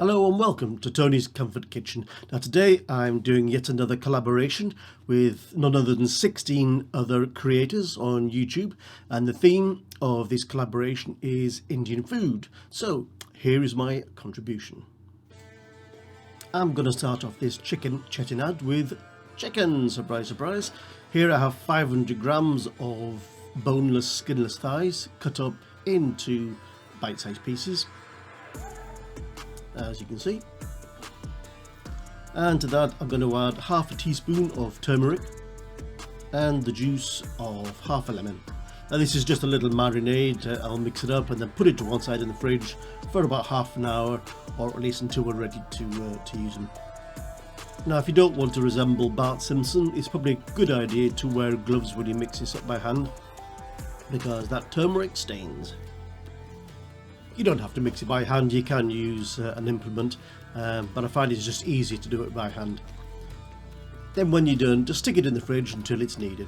Hello and welcome to Tony's Comfort Kitchen. Now today I'm doing yet another collaboration with none other than 16 other creators on YouTube, and the theme of this collaboration is Indian food. So here is my contribution. I'm going to start off this chicken Chettinad with chicken, surprise surprise. Here I have 500 grams of boneless skinless thighs cut up into bite-sized pieces, as you can see, and to that I'm going to add half a teaspoon of turmeric and the juice of half a lemon. Now this is just a little marinade. I'll mix it up and then put it to one side in the fridge for about half an hour, or at least until we're ready to use them. Now if you don't want to resemble Bart Simpson, it's probably a good idea to wear gloves when you mix this up by hand, because that turmeric stains. You don't have to mix it by hand, you can use an implement, but I find it's just easier to do it by hand. Then when you're done, just stick it in the fridge until it's needed.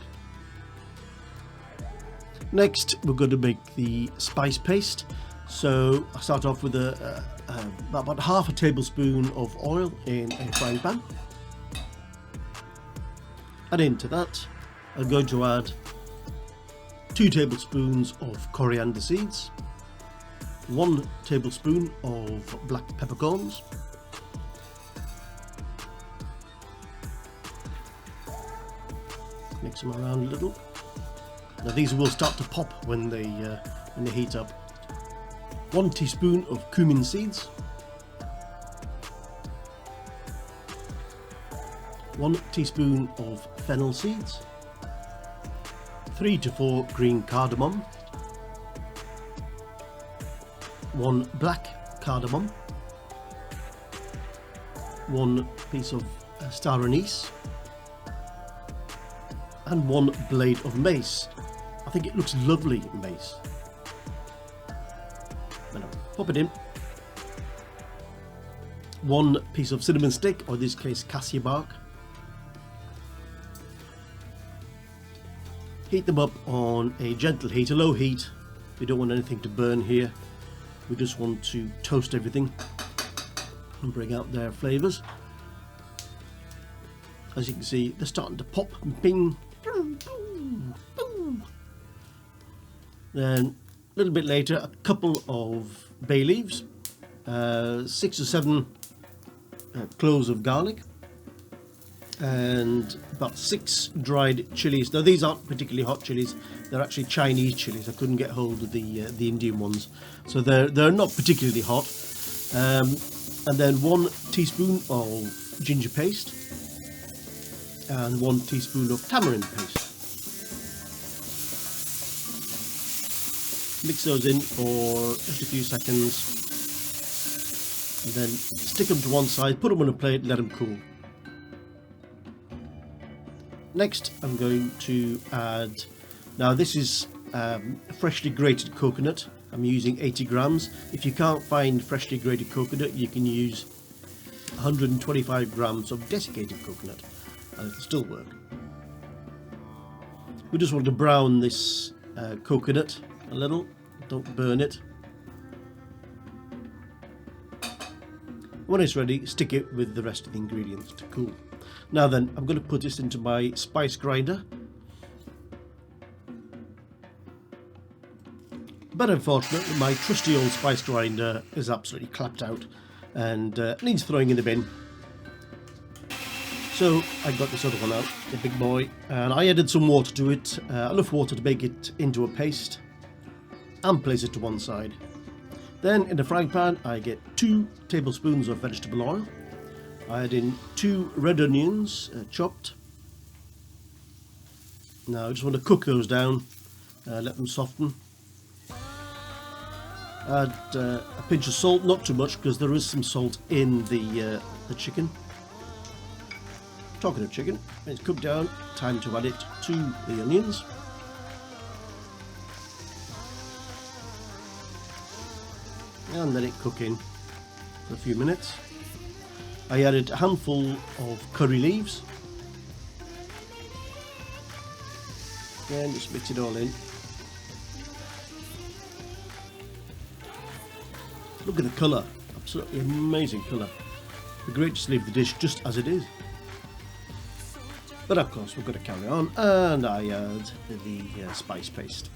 Next we're going to make the spice paste. So I start off with about half a tablespoon of oil in a frying pan, and into that I'm going to add 2 tablespoons of coriander seeds, 1 tablespoon of black peppercorns, mix them around a little. Now these will start to pop when they heat up. 1 teaspoon of cumin seeds, 1 teaspoon of fennel seeds, 3 to 4 green cardamom, 1 black cardamom, 1 piece of star anise, and 1 blade of mace. I think it looks lovely in mace. Then I'll pop it in. 1 piece of cinnamon stick, or in this case cassia bark. Heat them up on a gentle heat, a low heat. We don't want anything to burn here. We just want to toast everything and bring out their flavours. As you can see, they're starting to pop and ping. Then a little bit later, a couple of bay leaves, 6 or 7 cloves of garlic, and about 6 dried chillies. Now these aren't particularly hot chillies, they're actually Chinese chillies. I couldn't get hold of the Indian ones, so they're not particularly hot. And then 1 teaspoon of ginger paste and 1 teaspoon of tamarind paste. Mix those in for just a few seconds and then stick them to one side, put them on a plate, let them cool. Next I'm going to add, now this is freshly grated coconut. I'm using 80 grams. If you can't find freshly grated coconut, you can use 125 grams of desiccated coconut and it'll still work. We just want to brown this coconut a little, don't burn it. When it's ready, stick it with the rest of the ingredients to cool. Now then, I'm going to put this into my spice grinder. But unfortunately, my trusty old spice grinder is absolutely clapped out and needs throwing in the bin. So I got this other one out, the big boy, and I added some water to it, enough water to make it into a paste, and place it to one side. Then in the frying pan I get 2 tablespoons of vegetable oil. I add in 2 red onions chopped. Now I just want to cook those down, let them soften. Add a pinch of salt, not too much because there is some salt in the chicken. Talking of chicken, it's cooked down, time to add it to the onions. And let it cook in for a few minutes. I added a handful of curry leaves. Again, just mix it all in. Look at the colour of absolutely amazing colour. It'd be great just to leave the dish just as it is. But of course we're going to carry on, and I add the spice paste.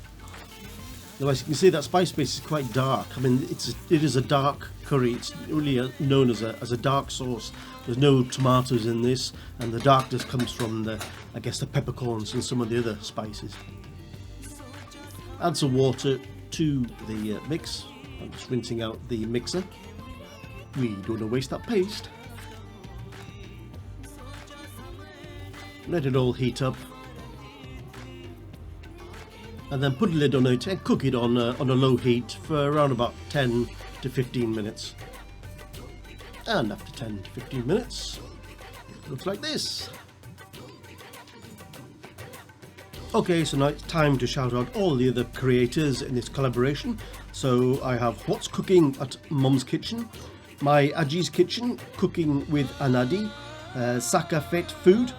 Now as you can see, that spice paste is quite dark. I mean, it is a dark curry. It's really known as a dark sauce. There's no tomatoes in this, and the darkness comes from I guess the peppercorns and some of the other spices. Add some water to the mix. I'm just rinsing out the mixer. We don't want to waste that paste. Let it all heat up, and then put a lid on it and cook it on a low heat for around about 10 to 15 minutes. And after 10 to 15 minutes, it looks like this. Okay, so now it's time to shout out all the other creators in this collaboration. So I have What's Cooking at Mum's Kitchen, My Aji's Kitchen, Cooking with Anadi, Saka Fet Food,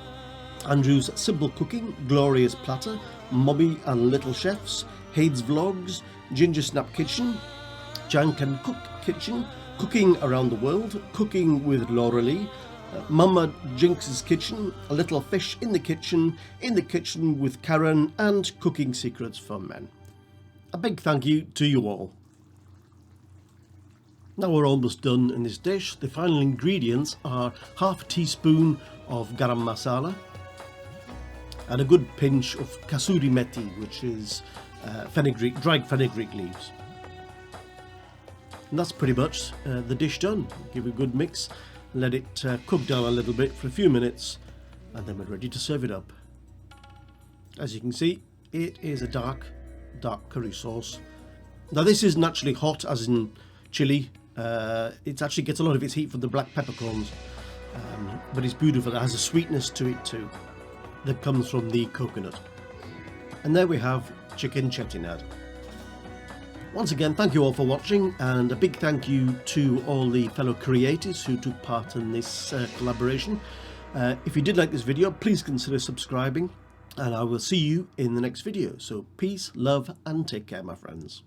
Andrew's Simple Cooking, Glorious Platter, Mobby and Little Chefs, Hade's Vlogs, Ginger Snap Kitchen, Jan Can Cook Kitchen, Cooking Around the World, Cooking with Laura Lee, Mama Jinx's Kitchen, A Little Fish in the Kitchen with Karen, and Cooking Secrets for Men. A big thank you to you all. Now we're almost done in this dish. The final ingredients are half a teaspoon of garam masala, and a good pinch of kasuri methi, which is dried fenugreek leaves. And that's pretty much the dish done. Give it a good mix, let it cook down a little bit for a few minutes, and then we're ready to serve it up. As you can see, it is a dark curry sauce. Now this isn't actually hot as in chili. It actually gets a lot of its heat from the black peppercorns, but it's beautiful. It has a sweetness to it too that comes from the coconut. And there we have chicken chettinad. Once again, thank you all for watching, and a big thank you to all the fellow creators who took part in this collaboration. If you did like this video, please consider subscribing, and I will see you in the next video. So peace, love, and take care, my friends.